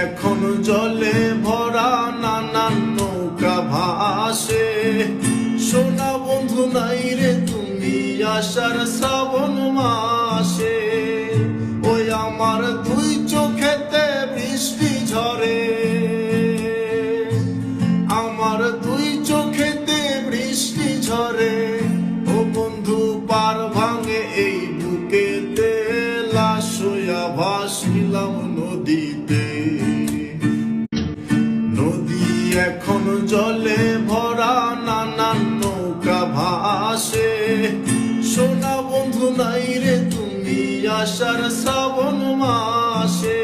এখন জলে ভরা নানান নৌকা ভাসে। সোনা বন্ধু নাই রে তুমি আসার শ্রাবণ মাসে। ওই আমার দুই চোখেতে বৃষ্টি ঝরে, আমার দুই চোখেতে বৃষ্টি ঝরে। ও বন্ধু পার ভাঙে এই বুকেতে, লাশ হইয়া ভাসিলাম নদীতে। নদী এখন জলে ভরা নানান নৌকা ভাসে। সোনা বন্ধু নাই রে তুমি আসার শ্রাবণ মাসে।